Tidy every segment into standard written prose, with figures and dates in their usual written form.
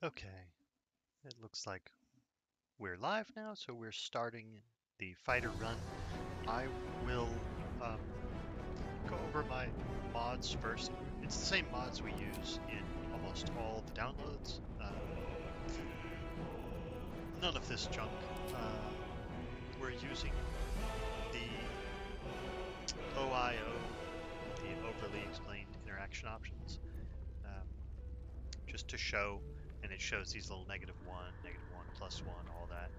Okay, it looks like we're live now, so we're starting the fighter run. I will um, go over my mods first. It's the same mods we use in almost all the downloads. None of this junk. We're using the OIO, the overly explained interaction options, um, just to show, and it shows these little -1, +1, all that.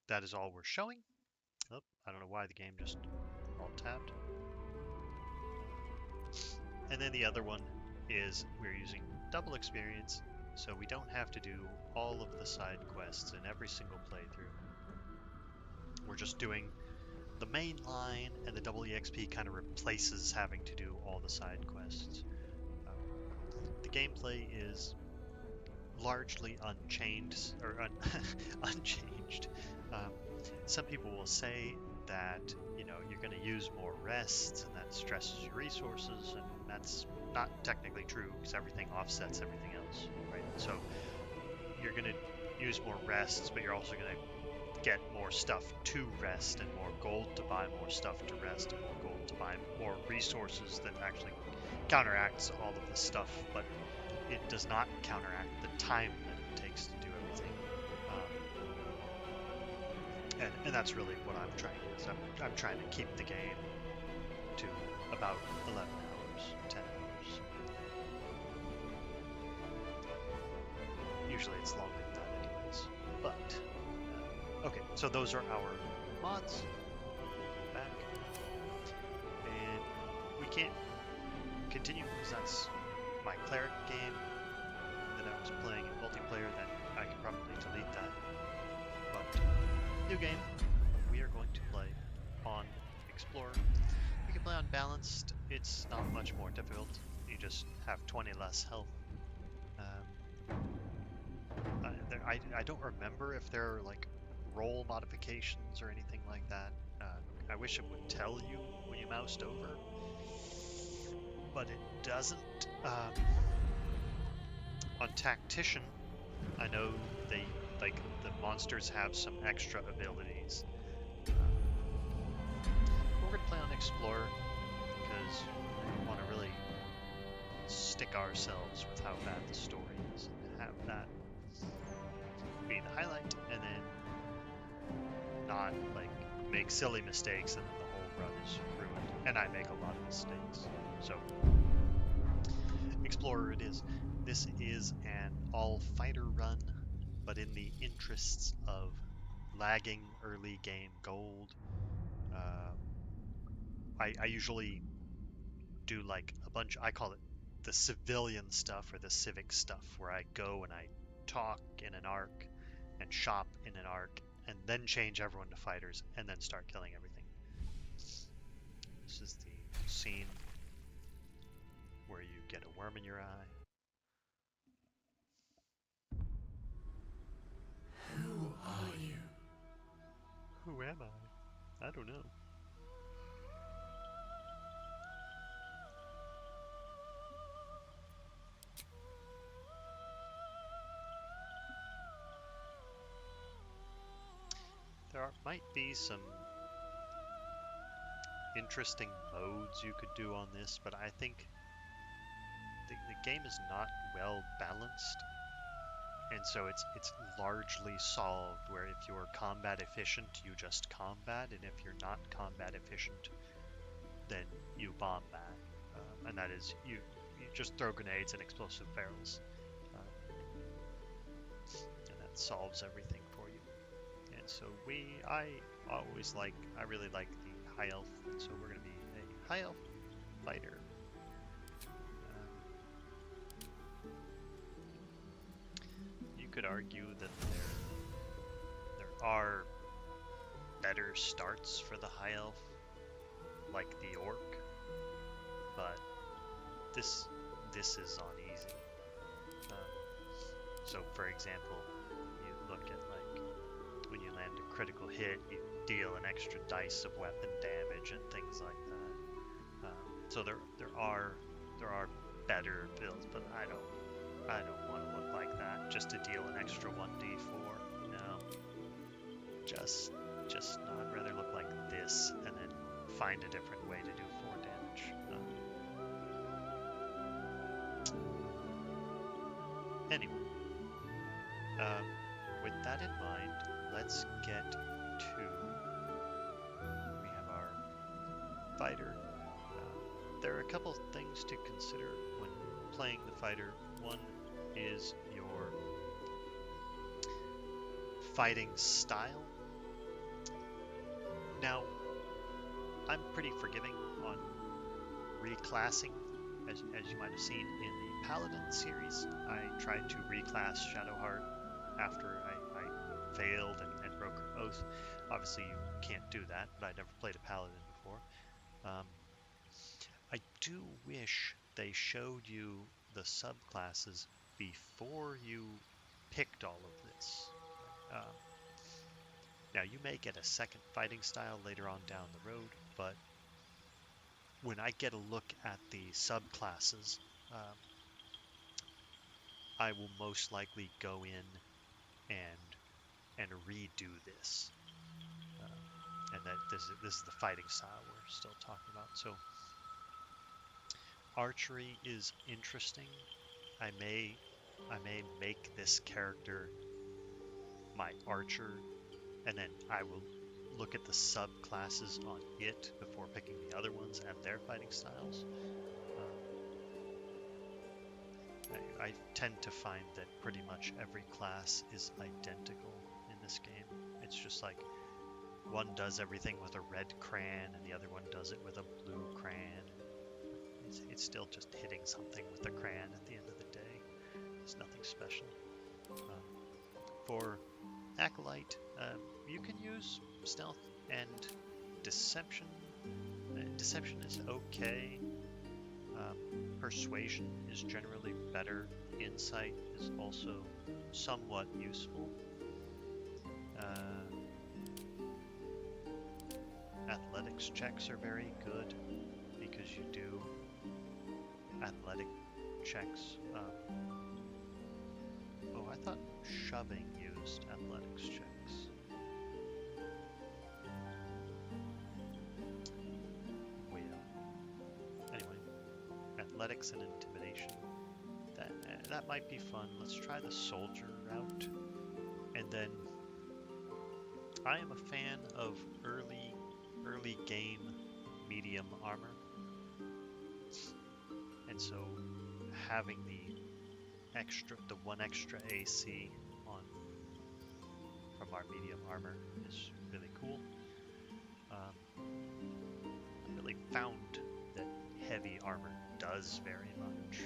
That is all we're showing. Oh, I don't know why the game just alt-tabbed. And then the other one is we're using double experience, so we don't have to do all of the side quests in every single playthrough. We're just doing the main line, and the double EXP kind of replaces having to do all the side quests. The gameplay is largely unchanged, or unchanged. Um, some people will say that you're going to use more rests and that stresses your resources, and that's not technically true because everything offsets everything else, right? So you're going to use more rests, but you're also going to get more stuff to rest and more gold to buy more stuff to rest and more gold to buy more resources that actually counteracts all of this stuff, but it does not counteract the time that it takes to do everything. And that's really what I'm trying to do. I'm trying to keep the game to about 11 hours, 10 hours. Usually it's longer than that anyways. But, okay, so those are our mods. Back. And we can't continue because that's my cleric game that I was playing in multiplayer. Then I can probably delete that. But new game, we are going to play on Explorer. You can play on Balanced. It's not much more difficult. You just have 20 less health. I don't remember if there are like roll modifications or anything like that. I wish it would tell you when you moused over, but it doesn't. On Tactician, I know they like the monsters have some extra abilities. We're gonna play on Explorer because we want to really stick ourselves with how bad the story is and have that be the highlight, and then not like make silly mistakes and then the whole run is ruined. And I make a lot of mistakes. So Explorer it is. This is an all-fighter run, but in the interests of lagging early game gold, I usually do like a bunch, I call it the civilian stuff or the civic stuff, where I go and I talk in an arc and shop in an arc and then change everyone to fighters and then start killing everything. This is the scene where you get a worm in your eye. Who are you? Who am I? I don't know. Might be some interesting modes you could do on this, but I think the game is not well balanced, and so it's largely solved where if you're combat efficient, you just combat, and if you're not combat efficient, then you bombat, and that is you just throw grenades and explosive barrels, and that solves everything for you. And so I really like the high elf, and so we're going to be a high elf fighter. You could argue that there are better starts for the high elf, like the orc, but this is on easy. So for example, you look at like when you land a critical hit, you deal an extra dice of weapon damage and things like that. So there are better builds, but I don't I don't want to look like that just to deal an extra 1d4. No. Just no. I'd rather look like this and then find a different way to do 4 damage. Anyway, with that in mind, let's get to. We have our fighter. There are a couple things to consider when playing the fighter. One is your fighting style. Now, I'm pretty forgiving on reclassing, as you might have seen in the Paladin series. I tried to reclass Shadowheart after I failed and broke her oath. Obviously, you can't do that, but I never played a Paladin before. I do wish they showed you the subclasses before you picked all of this. Now, you may get a second fighting style later on down the road, but when I get a look at the subclasses, I will most likely go in and redo this. And that this is the fighting style we're still talking about. So archery is interesting. I may make this character my archer, and then I will look at the subclasses on it before picking the other ones and their fighting styles. I tend to find that pretty much every class is identical in this game. It's just like one does everything with a red crayon and the other one does it with a blue crayon. It's still just hitting something with a crayon at the end of the day. It's nothing special. For Acolyte, you can use stealth and deception. Deception is okay. Persuasion is generally better. Insight is also somewhat useful. Athletics checks are very good because you do athletic checks. Oh, I thought shoving used athletics checks. Well, anyway, athletics and intimidation. That might be fun. Let's try the soldier route. And then I am a fan of early game medium armor. And so having the one extra AC from our medium armor is really cool. I really found that heavy armor does very much,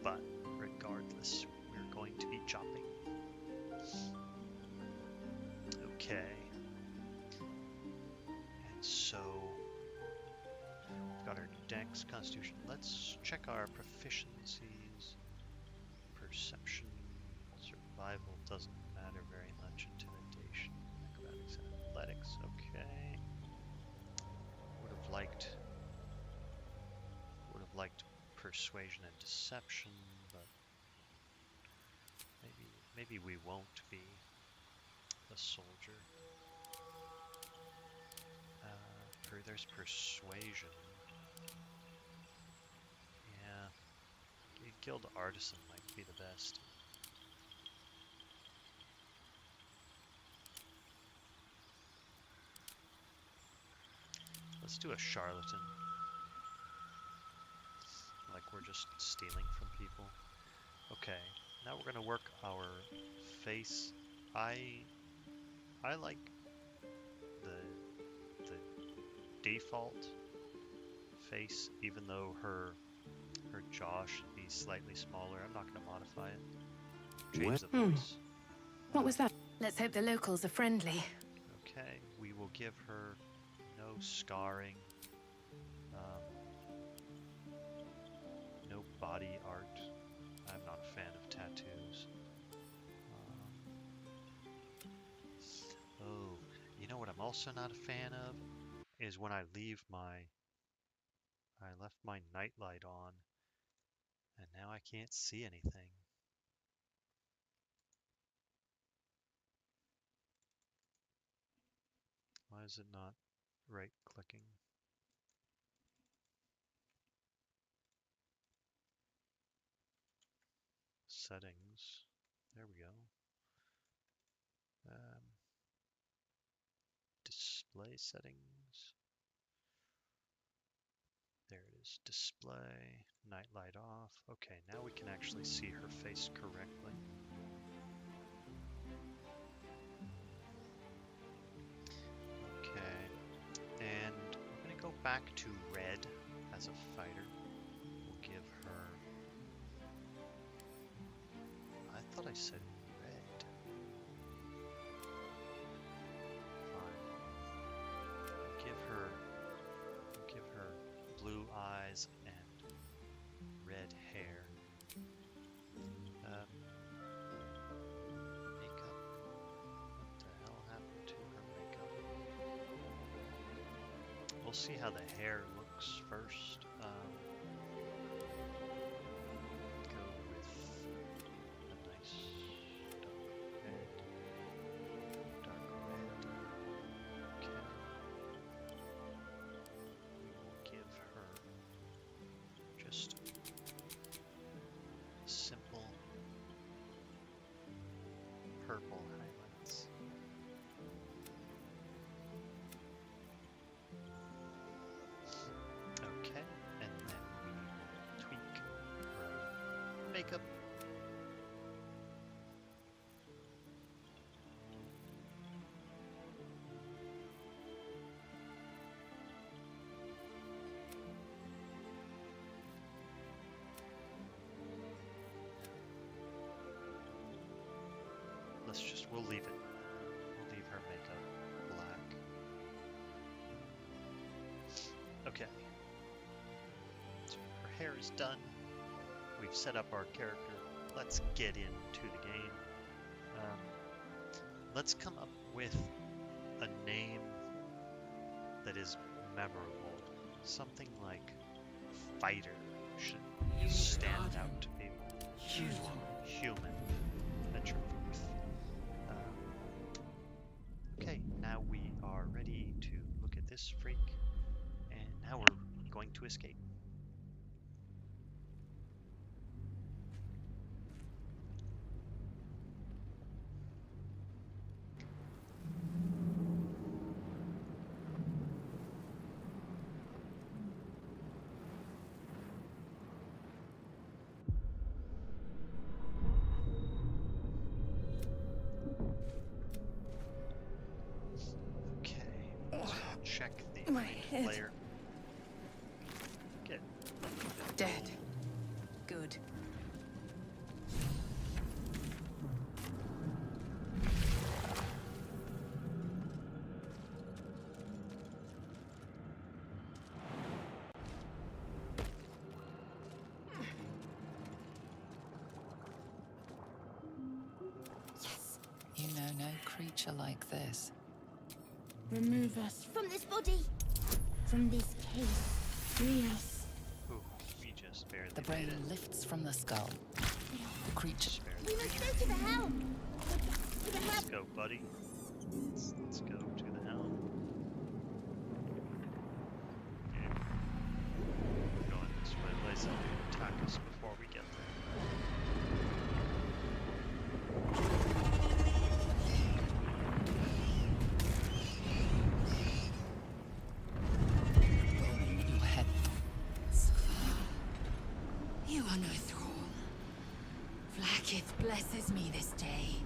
but regardless, we're going to be chopping. Okay, and so we've got our Dex, Constitution. Let's check our proficiencies. Perception, survival doesn't matter very much. Intimidation, acrobatics, and athletics. Okay. Would have liked persuasion and deception, but maybe we won't be a soldier. There's persuasion. Yeah, guild artisan might be the best. Let's do a charlatan. Like we're just stealing from people. Okay, now we're gonna work our face. I like the default face, even though her jaw should be slightly smaller. I'm not gonna modify it. Change the voice. What was that? Let's hope the locals are friendly. Okay, we will give her no scarring, no body art. I'm not a fan of tattoos. Oh, you know what I'm also not a fan of? Is when I left my nightlight on. And now I can't see anything. Why is it not right-clicking? Settings. There we go. Display settings. There it is. Display. Nightlight off. Okay, now we can actually see her face correctly. Okay. And we're going to go back to red as a fighter. We'll give her... I thought I said red. Fine. Give her blue eyes and red hair. Makeup. What the hell happened to her makeup? We'll see how the hair looks first. Go with a nice dark red. Dark red. Okay. We will give her just simple purple highlights. Okay, and then we will tweak her makeup. We'll leave it. We'll leave her makeup black. Okay. So her hair is done. We've set up our character. Let's get into the game. Let's come up with a name that is memorable. Something like Fighter should stand out to people. Human. Venture forth. Okay, now we are ready to look at this freak, and now we're going to escape. Check the player. Get dead. Good. Yes. You know no creature like this. Remove us from this body, from this case. Free us. Ooh, we just barely The brain made it. lifts from the skull. The creature. We must go to the helm. To the Let's helm. go, buddy. Let's go to the helm. Yeah. We're going this way. Lays out to attack us before we get there. Your head. You are no thrall. Vlaakith blesses me this day.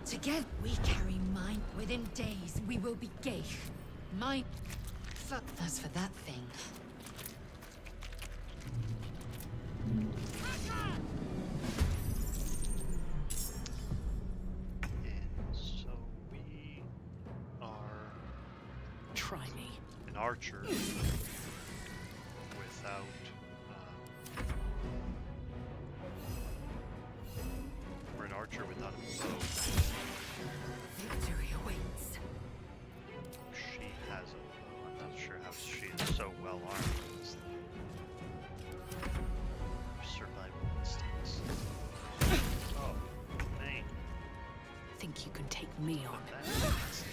Together we carry mine. Within days we will be Geich. Mine. As for that thing. And so we are Try me. an archer without we're an archer without a bow. Victory awaits. She has a bow. I'm not sure how she is so well armed. Survival. think you can take me on? That is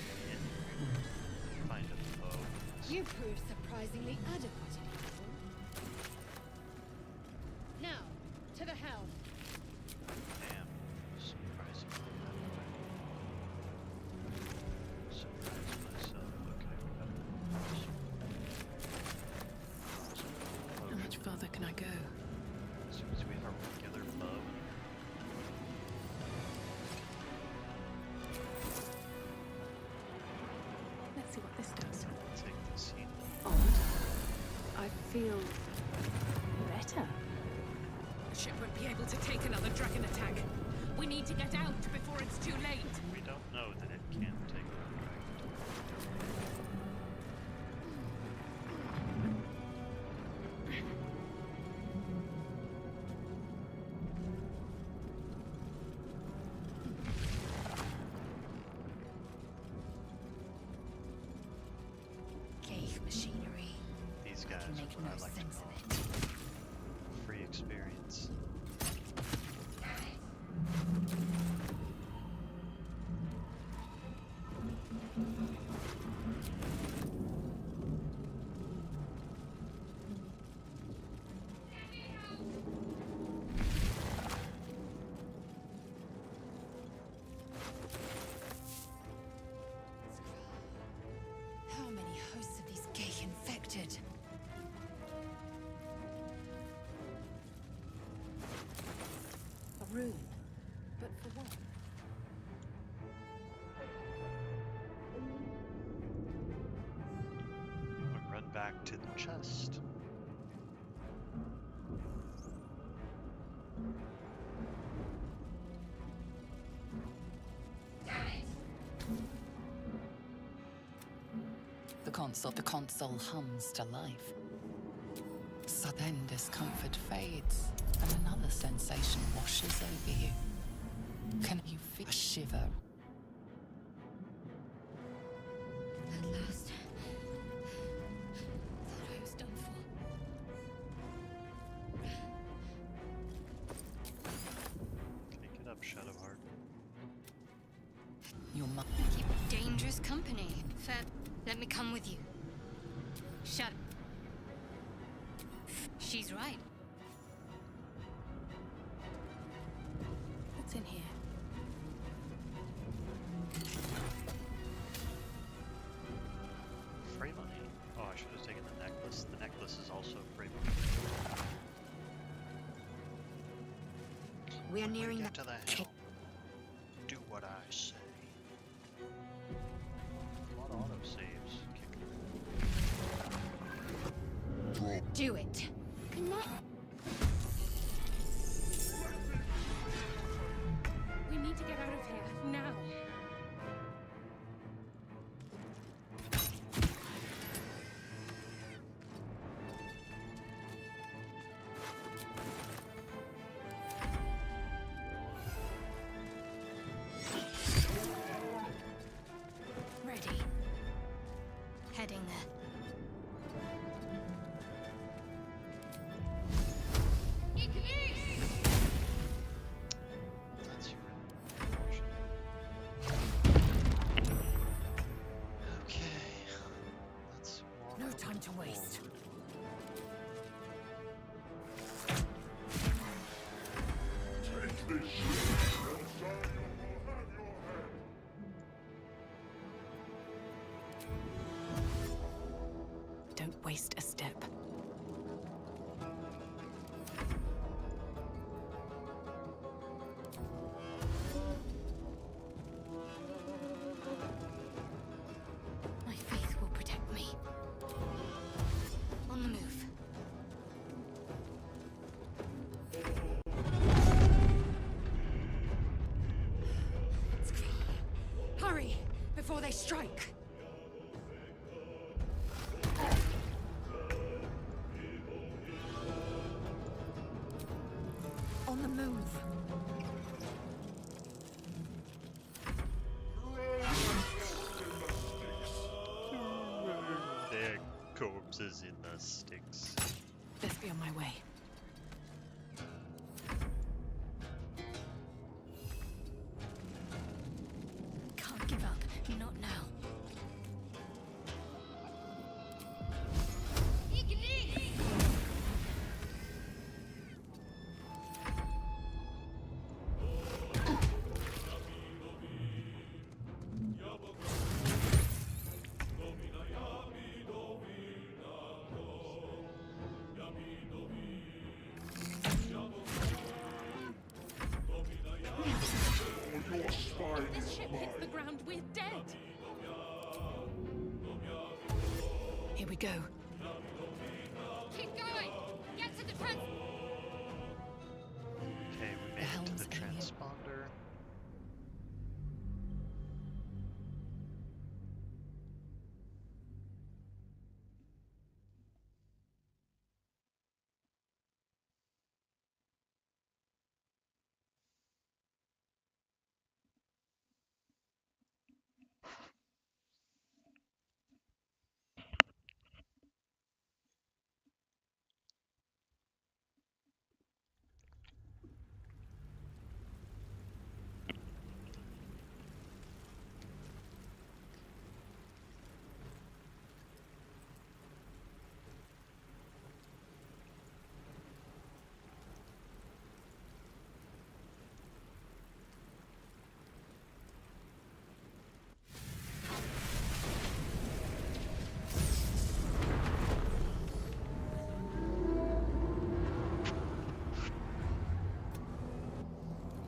kind of low. You prove surprisingly adequate in battle. Now, to the helm. Damn, surprisingly that way. Surprise myself. Okay, we got How much farther can I go? as soon as we have our regular bow. Let's see what this does. Take the scene. Odd. I feel better. The ship won't be able to take another dragon attack. We need to get out before it's too late. We don't know that it can take one dragon. Ghaik machinery. These I guys can are make what no I like to sense call of it. free experience. How many hosts of these Ghaik infected? A rune. But for what? We run back to the chest. The console hums to life. So then discomfort fades, and another sensation washes over you. Can you feel a shiver? At last. Thought I was done for. Take it up, Shadowheart. Your Keep dangerous company. Fair. Let me come with you. Shut. She's right. What's in here? Free money. Oh, I should have taken the necklace. The necklace is also free money. We are When we nearing get the to the helm, do what I say. A lot of autosaves kicking around. Do it. Connect. We need to get out of here now. Ready. Heading there. That's your version. Okay. Let's walk No time to waste. forward. Take this ship, and Zion will have your head. Don't waste a step. My faith will protect me. On the move. Hurry, before they strike. On the move. Their corpses in the sticks. Best be on my way. can't give up. Not now. Your spine This is ship mine. hits the ground, we're dead. Here we go. Keep going! Get to the trans... Okay, we made it to helm's the alien. transponder.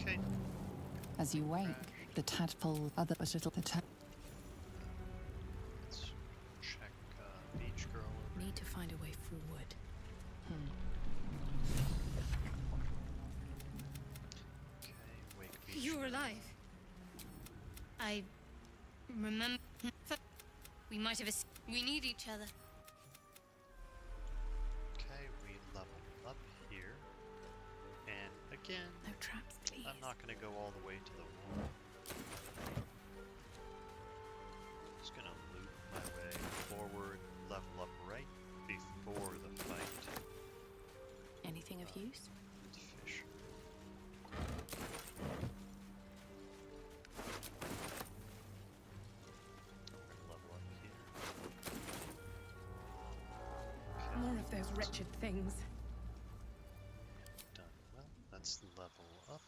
Okay, As you wake, the tadpole other but little the let's check Beach Girl. Need to find a way through wood. Okay, Wake Beach. You're alive. I remember. We might have. We need each other. Okay, we level up here. And again, No traps, please. I'm not going to go all the way to the wall. Just going to loop my way forward, level up right before the fight. Anything of use? Fish. Level up here. Okay, More of those wretched things. done. Well, let's level up.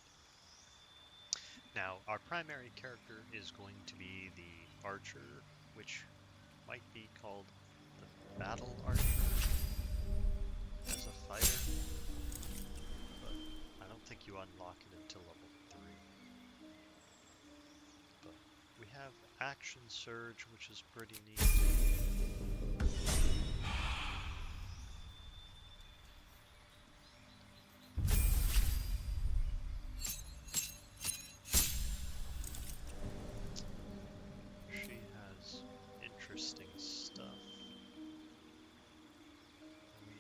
Now, our primary character is going to be the archer, which might be called the battle archer as a fighter, but I don't think you unlock it until level 3. But we have action surge, which is pretty neat. She has interesting stuff. We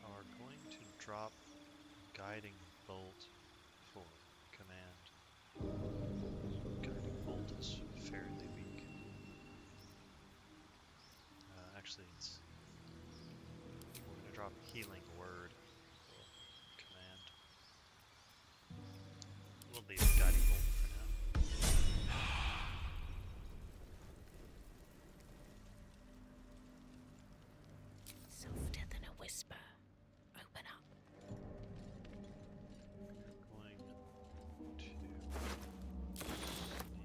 are going to drop Guiding Bolt for command. Guiding Bolt is fairly weak. Actually, we're going to drop Healing Word for command. We'll leave Guiding Bolt for now. Softer than a whisper. Open up. Going to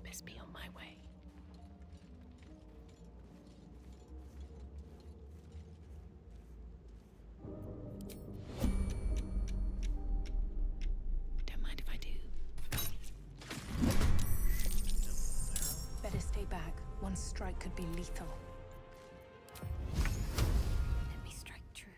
Best be on my way. Don't mind if I do. Better stay back. One strike could be lethal. Let me strike true.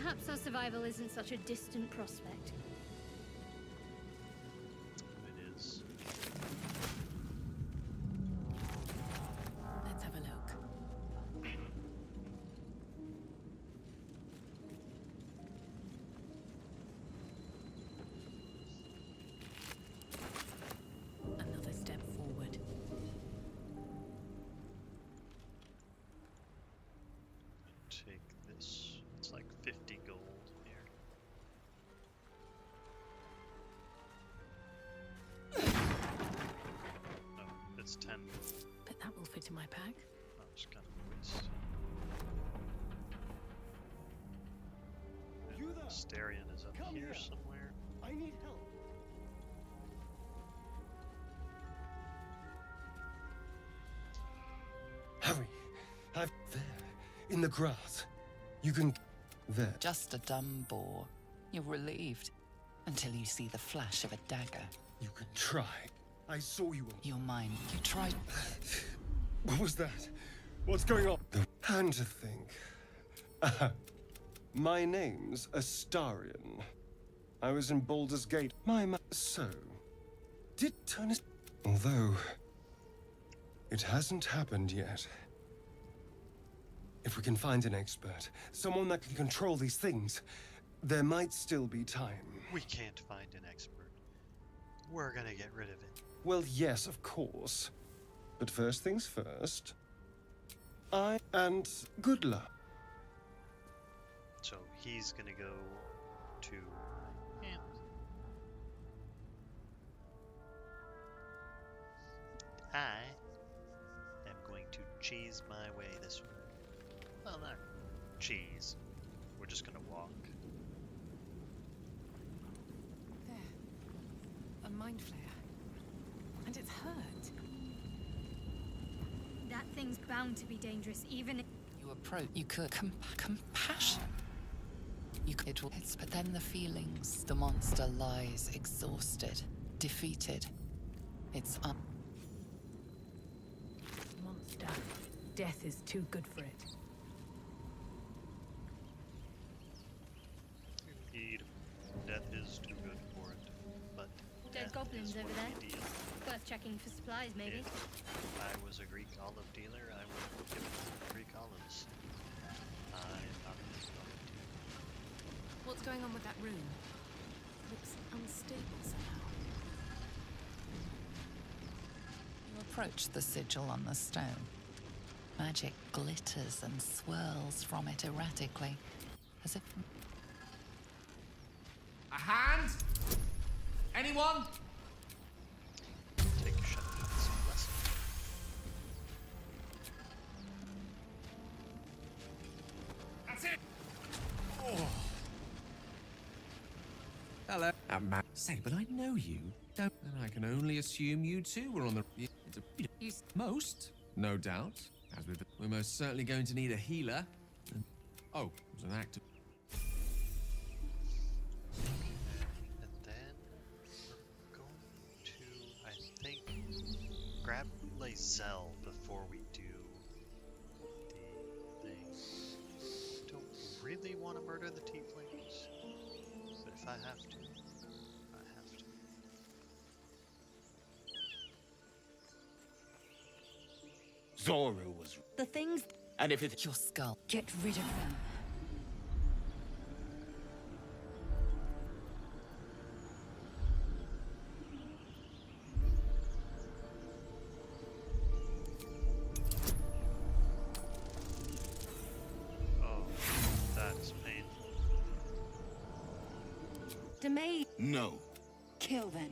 Perhaps our survival isn't such a distant prospect. It is. Let's have a look. Another step forward. Take this. It's like 50 gold here. Oh, it's 10. But that will fit in my pack. Oh, it's kind of a waste. And You there? Astarion is up Come here here. somewhere. I need help. Hurry! I've there, in the grass. You can there. Just a dumb boar. You're relieved until you see the flash of a dagger. You can try. I saw you. Your mind. You tried. What was that? What's going on? The hand to think. My name's Astarion. I was in Baldur's Gate. So did turn his. Although it hasn't happened yet. If we can find an expert, someone that can control these things, there might still be time. We can't find an expert. We're gonna get rid of it. Well, yes, of course. But first things first. And good luck. So he's gonna go to him. I am going to cheese my way this way. Well, not cheese. We're just gonna walk. There. A mind flare. And it's hurt. That thing's bound to be dangerous, even if... You approach. You could compassion. You could. But then the feelings. The monster lies exhausted, defeated. It's up. Monster. Death is too good for it. Indeed, death is too good for it. But Dead death goblins is over what there. we deal. Worth checking for supplies, maybe. If I was a Greek olive dealer, I would have given Greek olives. I'm not a Greek olive dealer. What's going on with that room? Looks unstable somehow. You approach the sigil on the stone. Magic glitters and swirls from it erratically, as if. A hand? Anyone? Take Shadowheart's blessing. That's it. Oh. Hello. Say, but I know you. Don't. And I can only assume you two were on the. It's a, most, no doubt. As with, we're most certainly going to need a healer. And, oh, it was an act of. And then we're going to, I think, grab Lae'zel before we do the thing. Don't really want to murder the tieflings, but if I have to, I have to. Zoro was. The things... And if it. Your skull. Get rid of them. Oh, that's painful. Demay... No. Kill them.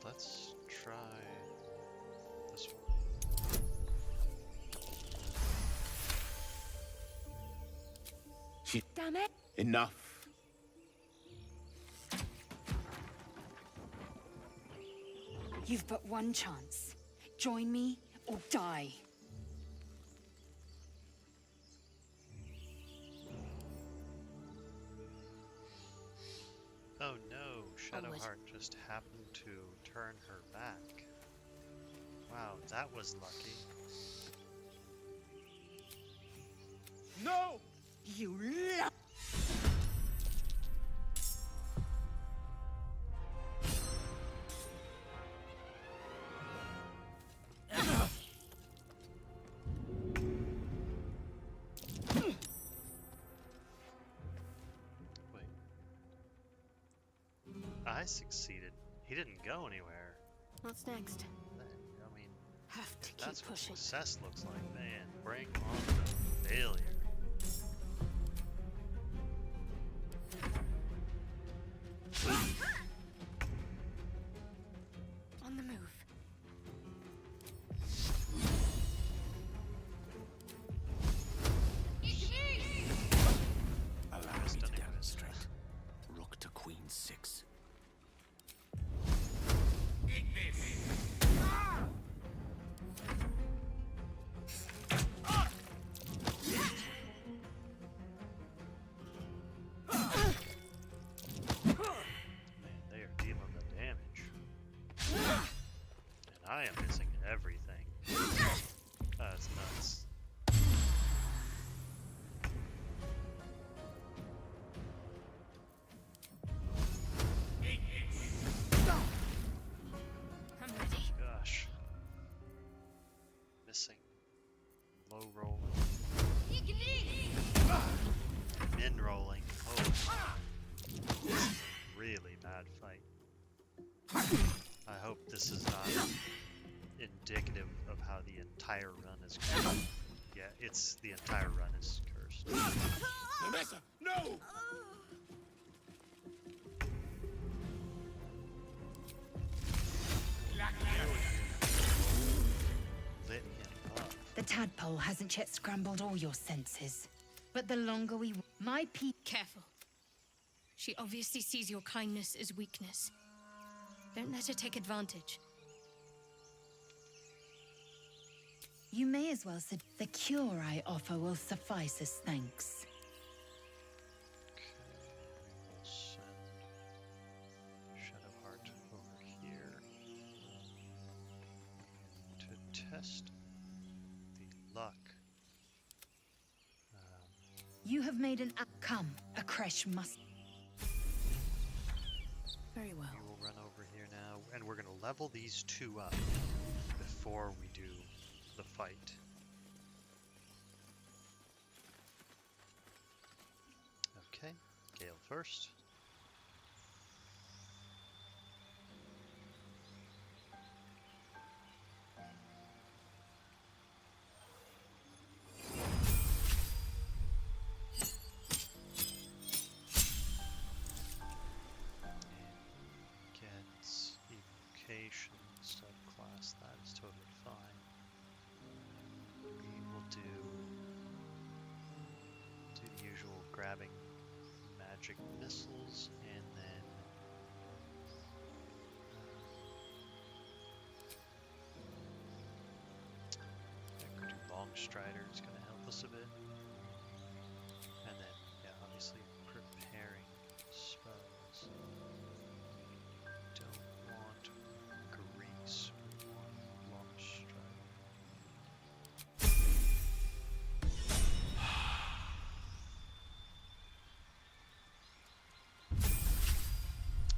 Let's try this one. Damn it! Enough. You've but one chance. Join me or die. Oh no, Shadowheart just happened to turn her back. Wow, that was lucky. No! You Wait. I succeeded. He didn't go anywhere. What's next? I mean, Have to if keep that's what pushing. success looks like, man. Bring on the failure. On the move. Allow me to demonstrate. Rook to queen 6. Man, they are dealing the damage. And I am missing everything. That's nuts. I'm ready. Gosh. Missing. Low rolling. Min rolling. Oh. This is a really bad fight. I hope this is not indicative of how the entire run is cursed. Yeah, it's the entire run is cursed. Vanessa, no! Lit him up. The tadpole hasn't yet scrambled all your senses. But the longer we... My Careful. She obviously sees your kindness as weakness. Don't let her take advantage. You may as well say the cure I offer will suffice as thanks. We'll send Shadowheart over here to test the luck. You have made an outcome. A creche must... Very well. We will run over here now, and we're going to level these two up before we do the fight. Okay, Gale first. Gets evocation subclass, that is totally fine. We will do the usual grabbing magic missiles, and then I could do Long Strider, is going to help us a bit. And then, yeah, obviously preparing spells. Don't want grease, we want Long Strider.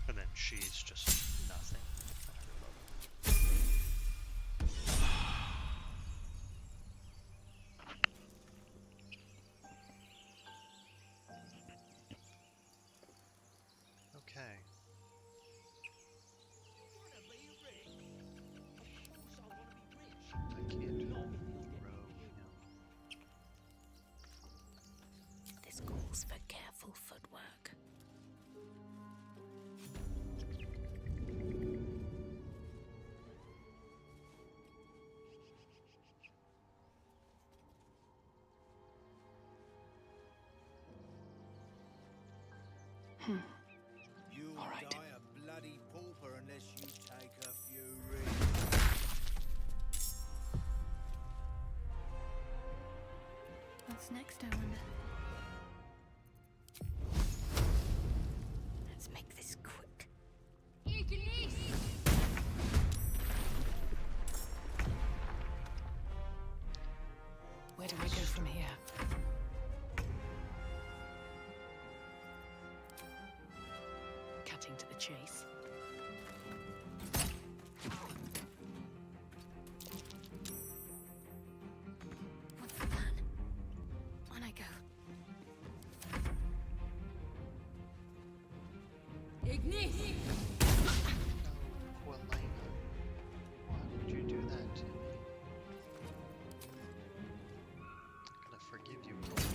And then she's just nothing at her level. Okay. I can't row him. This calls for careful footwork. You'll All right. die a bloody pauper unless you take a few rings. What's next, I wonder? Let's make this quick. cutting to the chase. What's the plan? On I go. Ignite! Oh, Elena. Why would you do that to me? I'm gonna forgive you, Elena.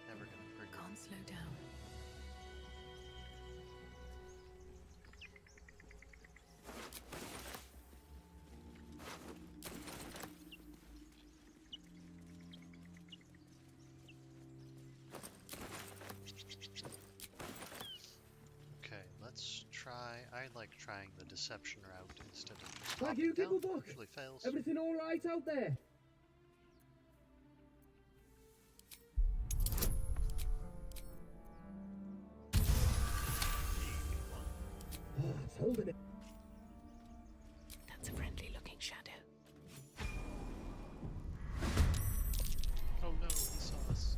Never gonna forgive you. Can't slow down. Okay, let's try. I like trying the deception route instead of just Thank hopping you, down. Gigglebook. Usually fails. Everything all right out there? Oh, it's holding it. That's a friendly looking shadow. Oh no, he saw us.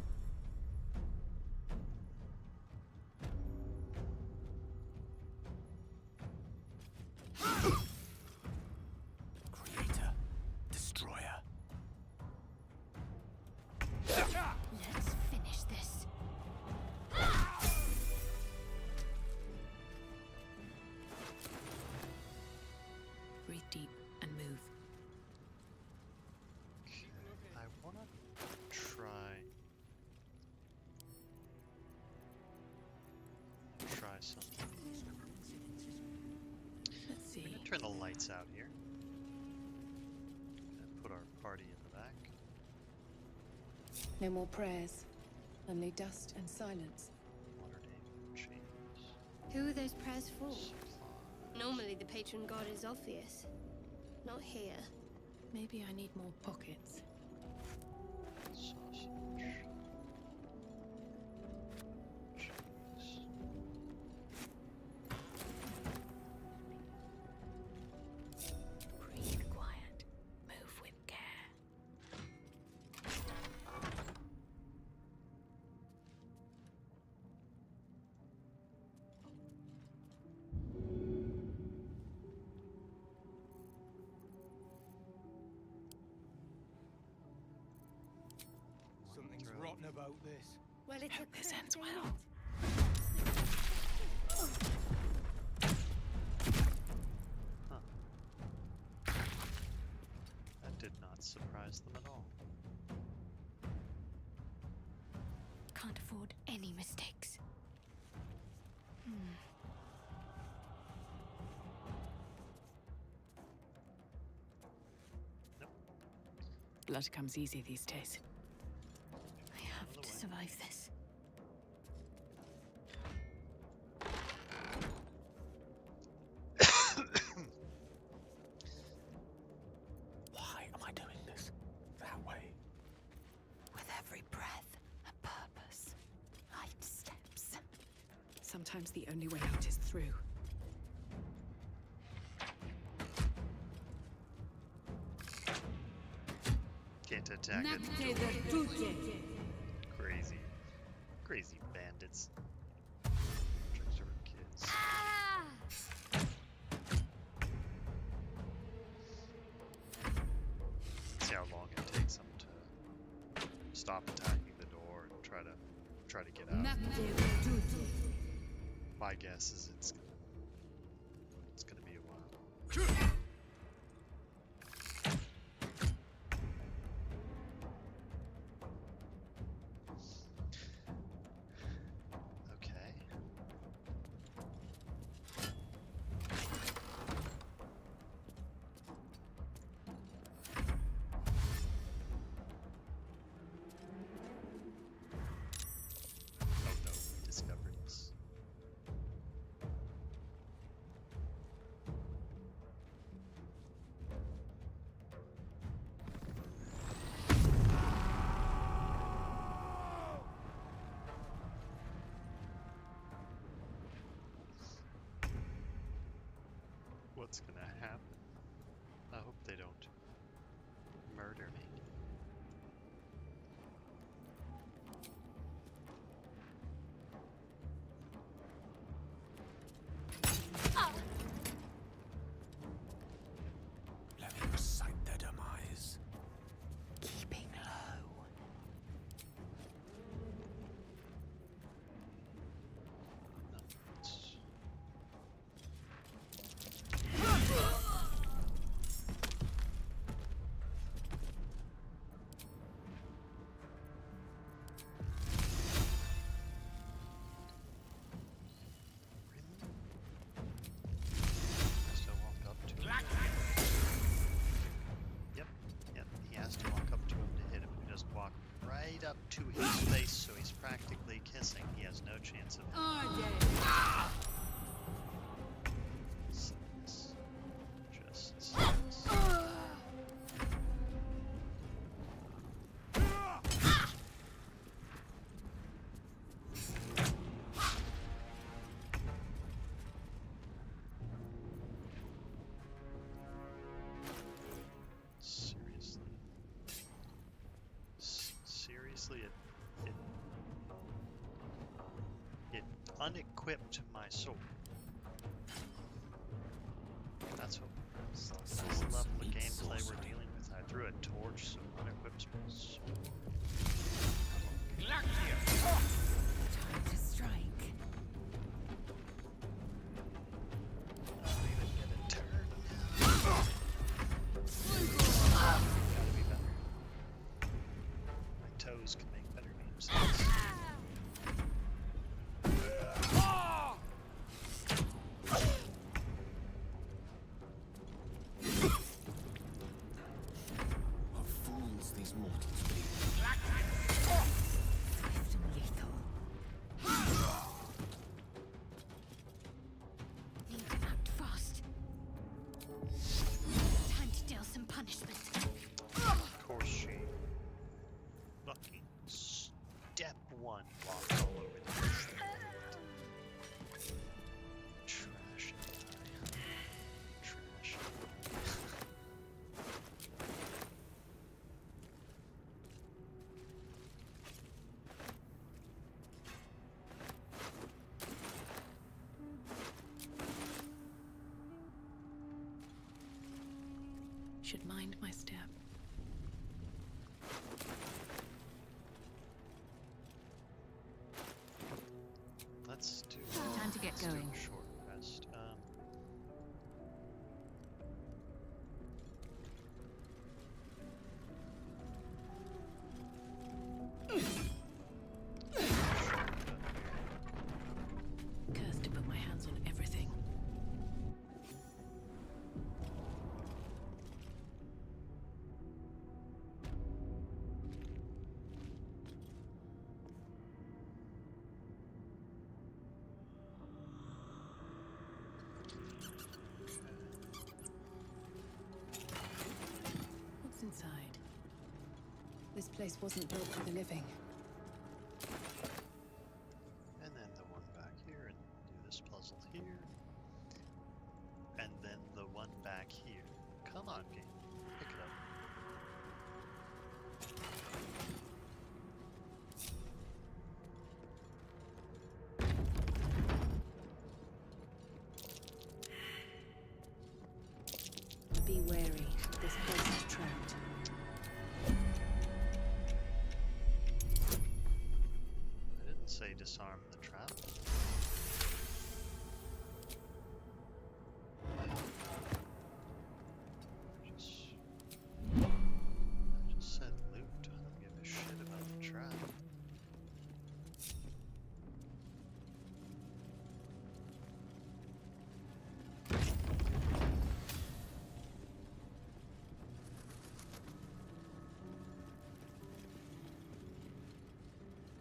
Creator. Destroyer. Let's finish this. Breathe deep and move. Okay, I wanna try something. Let's see. We're gonna turn the lights out here. And put our party in the back. No more prayers. Only dust and silence. Water damage, chains, Who are those prayers for? supplies. Normally the patron god is obvious. Not here. Maybe I need more pockets. Sausage. Cheese. Breathe quiet. Move with care. Something's rotten about this. Well, it's Hope a this ends correct well. Huh. That did not surprise them at all. Can't afford any mistakes. Blood comes easy these days. I have to survive this. Why am I doing this? That way. With every breath, a purpose. Light steps. Sometimes the only way out is through. Can't attack it. Crazy. Crazy bandits. Tricks over kids. See how long it takes them to stop attacking the door and try to get out. My guess is it's gonna be a while. Okay. Oh no, we discovered this. What's gonna happen? I hope they don't murder me. hissing, he has no chance of sucks. Just sucks. Seriously. Seriously, it unequipped my sword. That's what that's the level of gameplay we're dealing with. I threw a torch, so it unequips my sword. Time to strike. I don't even get a turn. Gotta be better. My toes can make better names. What fools these mortals be. Swift and lethal. Need to act fast. Time to deal some punishment. Of course she fucking step one walked all over the place. Trash AI. Trash. Should mind my step. Let's do Time to get let's do a going. short rest. Cursed to put my hands on everything. What's inside? This place wasn't built for the living. And then the one back here, and do this puzzle here. And then the one back here. Come on, game. Pick it up. Be wary. This place is trapped. I didn't say disarm the trap. I just said loot. I don't give a shit about the trap.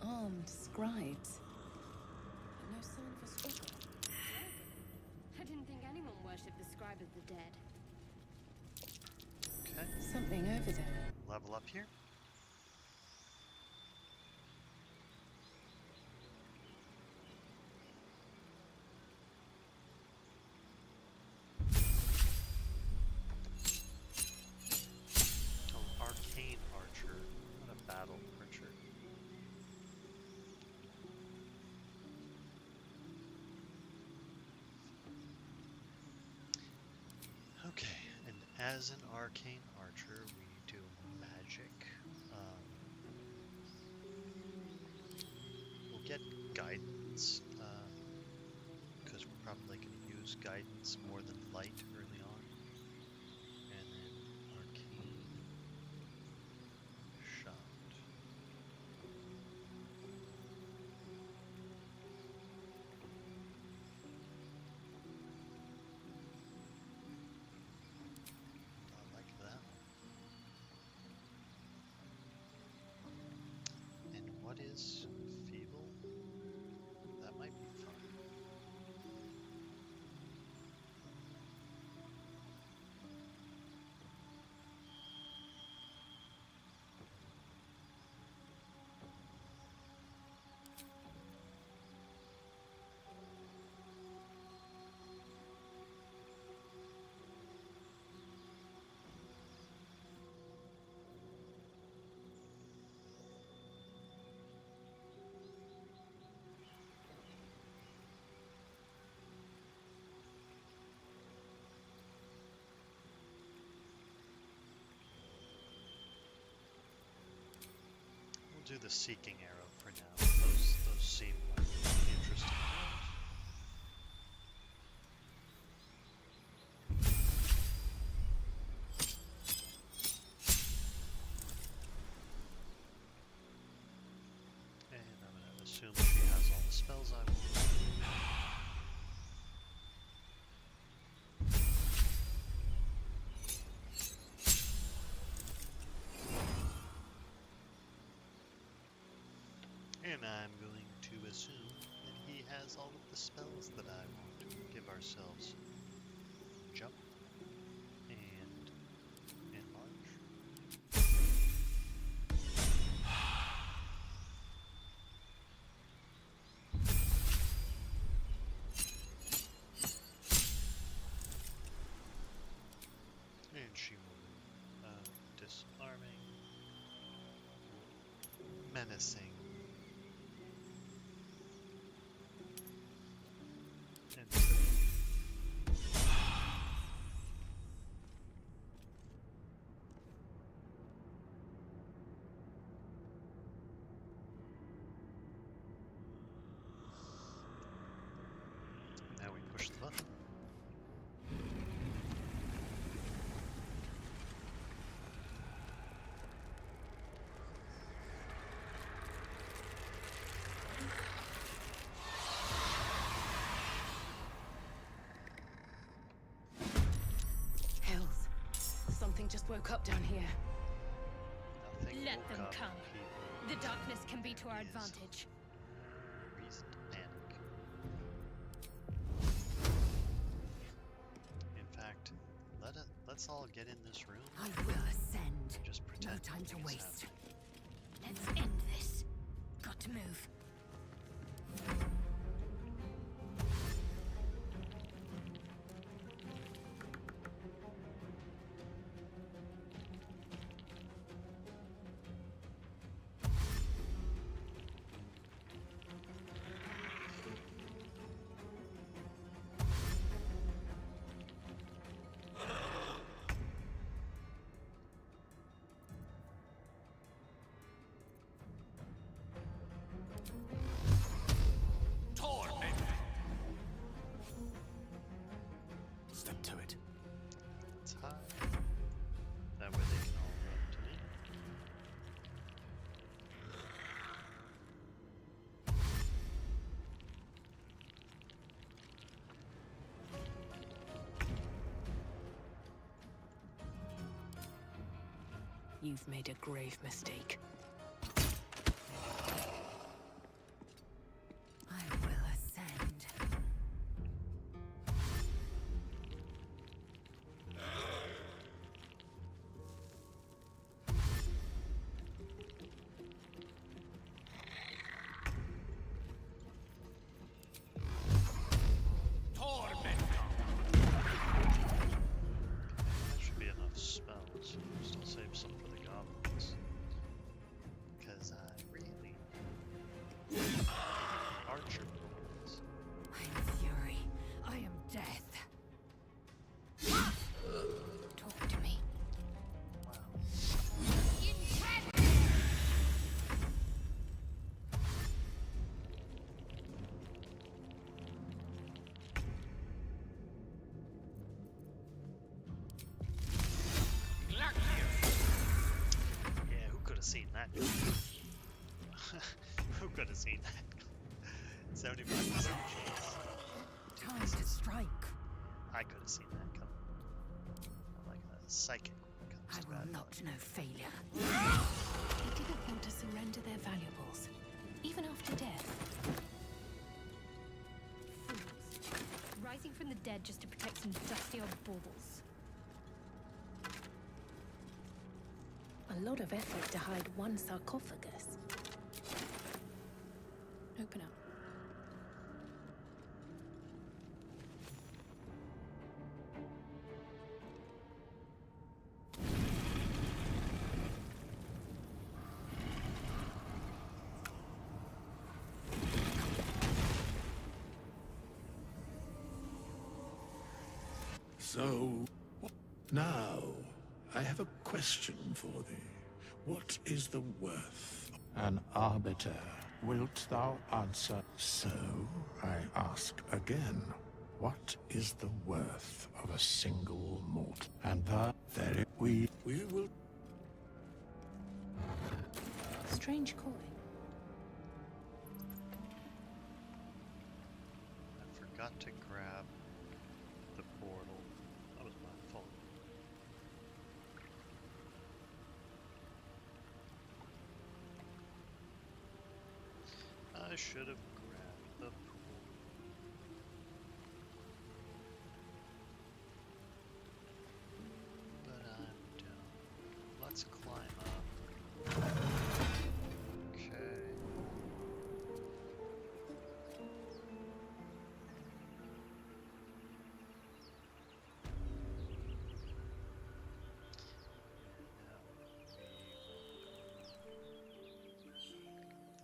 Armed scribes. But no sign of a struggle. I didn't think anyone worshipped the scribe of the dead. Okay, Something over there. level up here. Oh, arcane archer, not a battle archer. Okay, and as an arcane archer, we do magic. We'll get guidance, because we're probably going to use guidance more than light early on. And then arcane shot. I like that. And what is feeble? do the seeking arrow for now. Those seem like interesting arrows. And I'm gonna assume she has all the spells I want. And I'm going to assume that he has all of the spells that I want to give ourselves jump and enlarge. And she will disarming, menacing. Now we push the button. Hells. Something just woke up down here. Nothing Let woke them up, come. people. The darkness can be to our Is advantage. reason to panic. In fact, let's all get in this room. I will ascend. And just pretend No time to nothing is waste. happening. Let's end this. Got to move. Step to it. It's high. That way they can all run to me. You've made a grave mistake. I will ascend. That should be enough spells. Still save some for the goblins. Because I really archer boys. I am fury. I am death. Talk to me. Wow. Yeah, who could have seen that? Who could have seen that? 75% chance. Time to strike. I could have seen that coming. I'm like a psychic when it I comes to will bad not luck. know failure. They didn't want to surrender their valuables, even after death. Fools. Rising from the dead just to protect some dusty old baubles. A lot of effort to hide one sarcophagus. Open up. So, now, I have a question for thee. What is the worth? an arbiter. Wilt thou answer? So, I ask again, what is the worth of a single mortal? And there we will... Strange calling. I forgot to grab the portal. That was my fault. I should have grabbed the pool. But I'm down. Let's climb up. Okay.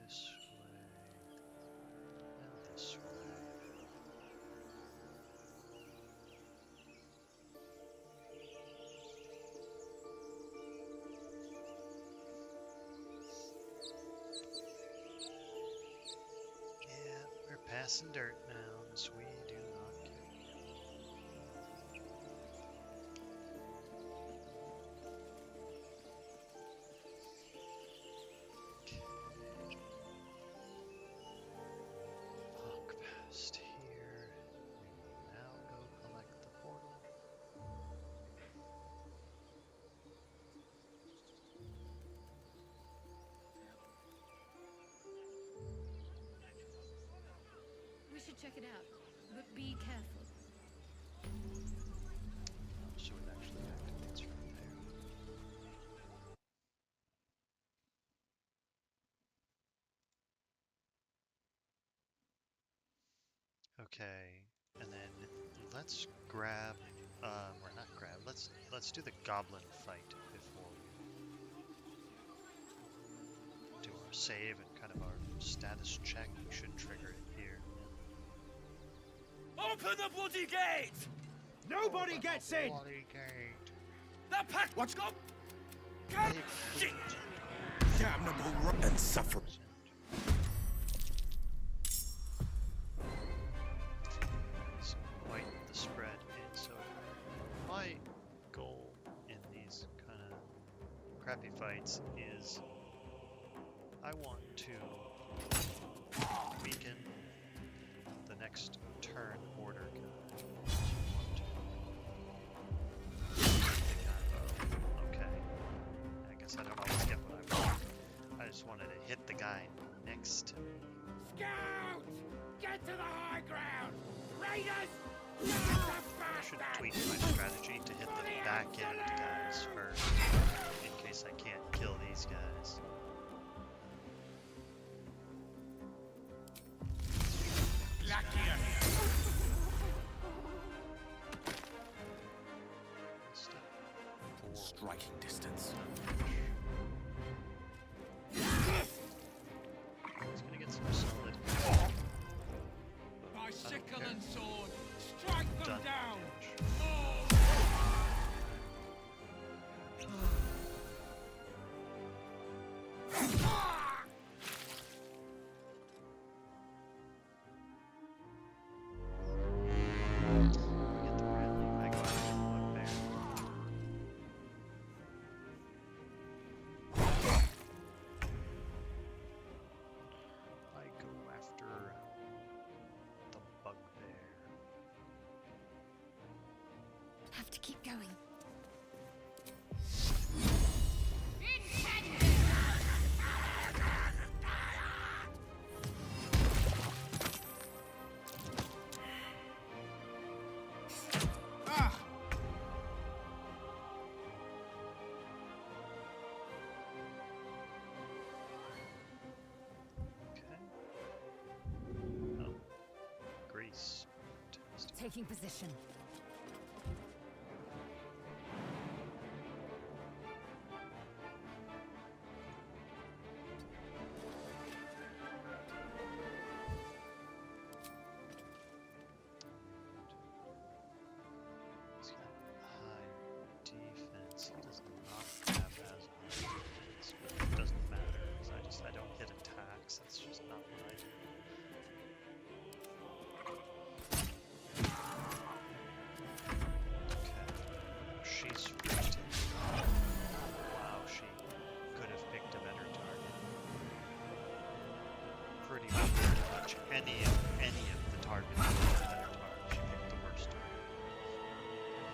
This way and this way. Yeah, we're passing dirt mounds. We do not care. Walk past here. We will now go collect the portal. We should check it out, but be careful. Oh, so it actually activates from there. Okay, and then let's grab, or not grab. Let's do the goblin fight before we do our save and kind of our status check. We should trigger it here. Open the bloody gate! Nobody gets in! Bloody gate. The pack. What's up? God shit! Damnable and suffer. It's quite the spread in, so my goal in these kind of crappy fights is I want to weaken the next turn order guy. Okay. I guess I don't always get what I want. I just wanted to hit the guy next to me. Scout! Get to the high ground! Raiders! I should tweak my strategy to hit the back end guys first, in case I can't kill these guys. Striking distance. He's gonna get some solid. By sickle and sword, strike them Done down! Get the rally. I go after the bugbear. I go after the bugbear. Have to keep going. Okay. Oh. Grease. Fantastic. Taking position. He's got high defense. He does not have as much defense, but it doesn't matter because I don't any of the targets that are targets. She picked the worst target.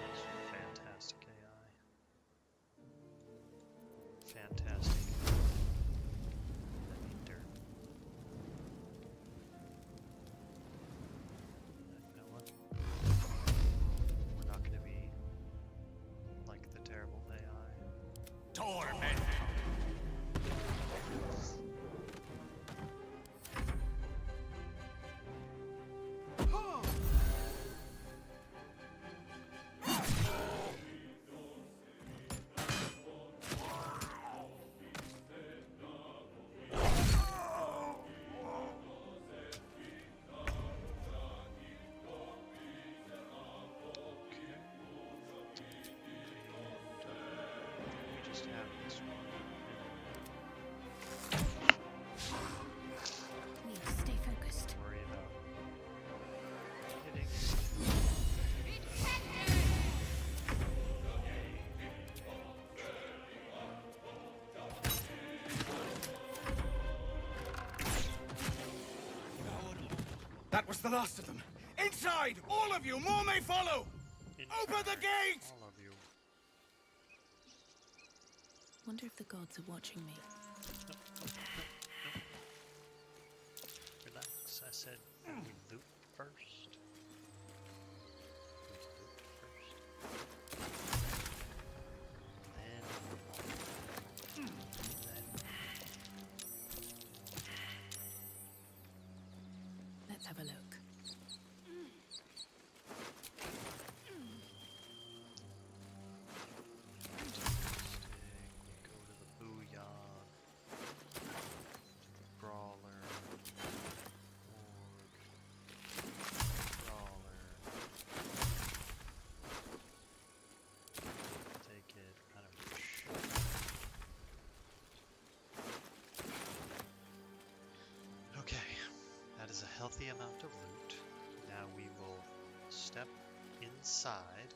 That's fantastic AI. Fantastic. I mean dirt. You know what? We're not gonna be like the terrible AI. Torment. We just have this one. Need to stay focused. Worry about hitting. That was the last of them. Inside! All of you! More may follow! Open the gate! All of you. Wonder if the gods are watching me. Relax, I said we loot first. We loot first. Then. Let's have a look. Go to the booyah. Brawler. Brawler. Take it, kind of push. Okay, that is a healthy amount of loot. Now we will step inside.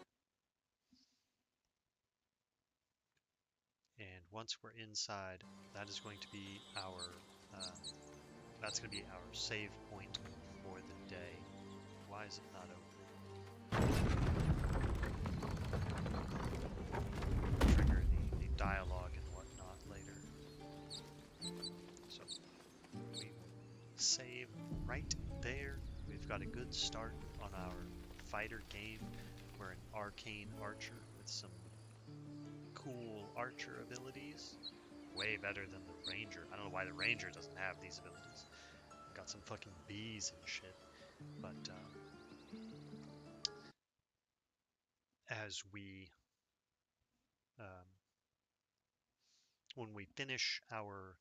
And once we're inside, that is going to be our save point for the day. Why is it not open? Trigger the dialogue and whatnot later. So we will save right there. We've got a good start on our fighter game. We're an arcane archer with some cool archer abilities. Way better than the ranger. I don't know why the ranger doesn't have these abilities. Got some fucking bees and shit. But as we when we finish our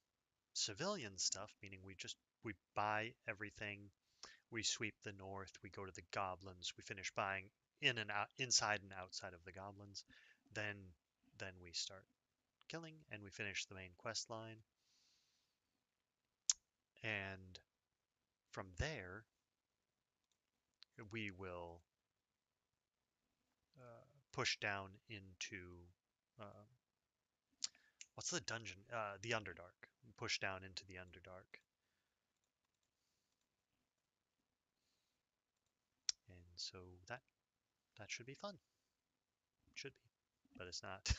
civilian stuff, meaning we buy everything, we sweep the north, we go to the goblins, we finish buying in and out, inside and outside of the goblins, then we start killing and we finish the main quest line. And from there, we will push down into what's the dungeon? The Underdark. Push down into the Underdark. And so that should be fun. Should be, but it's not.